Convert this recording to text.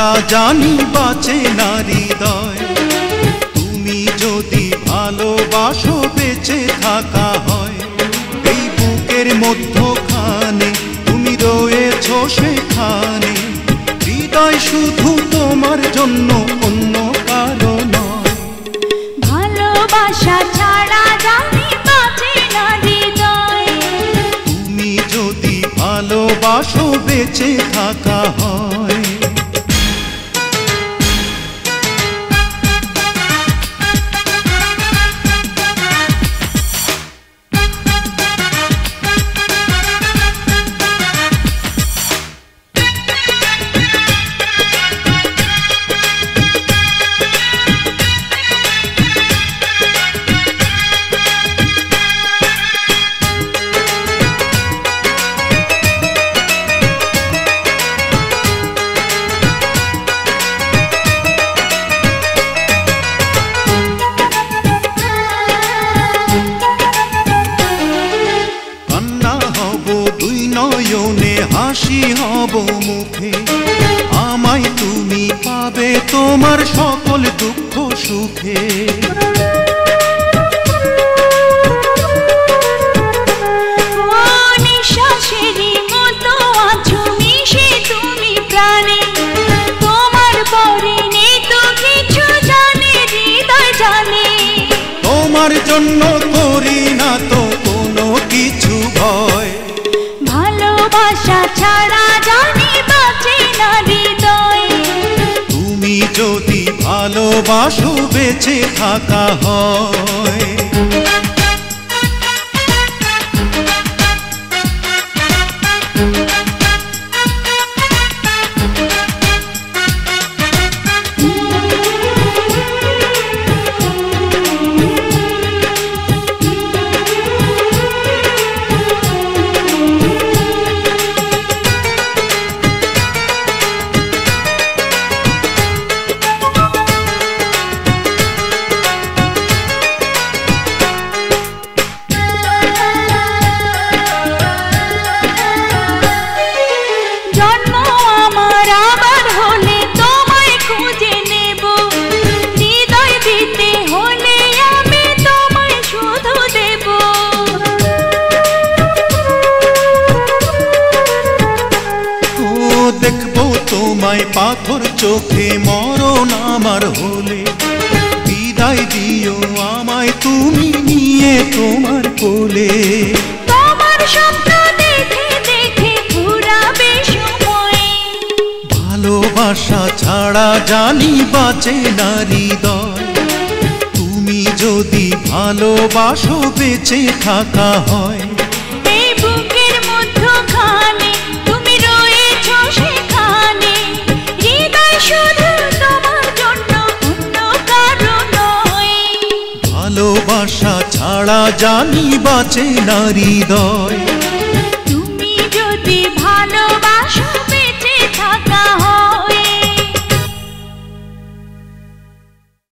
ছাড়া জানি বাঁচে না হৃদয়। তুমি যদি ভালোবাসো বেঁচে থাকা হয়, এই বুকের মধ্যখানে তুমি রয়েছো সেখানে। হৃদয় শুধু তোমার জন্য, অন্য কারো নয়। ভালোবাসা ছাড়া জানি বাঁচে না হৃদয়। তুমি যদি ভালোবাসো বেঁচে থাকা হয়। নয়নে হাসি হব মুখে, আমায় তুমি পাবে তোমার সকল দুঃখ সুখে। নিঃশ্বাসেরই মতো আছো মিশে তুমি প্রাণে, তোমার পরে নেই তো কিছু জানে হৃদয় জানে। তোমার জন্য করি না তো কোনো কিছু ভয়। ভালোবাসা ছাড়া জানি বাঁচে না হৃদয়। তুমি যদি ভালোবাসো বেঁচে থাকা হয়। দেখবো তোমায় পাথর চোখে মরণ আমার হলে, বিদায় দিও আমায় তুমি নিয়ে তোমার কোলে। তোমার স্বপ্ন দেখে দেখে ঘুরাবে সময়। ভালোবাসা ছাড়া জানি বাঁচে না হৃদয়। তুমি যদি ভালোবাসো বেঁচে থাকা হয়। এই বুকের মধ্যখানে তুমি রয়েছো সেখানে। হৃদয় শুধু তোমার জন্য, অন্য কারো নয়। ভালোবাসা ছাড়া জানি বাঁচে না হৃদয়।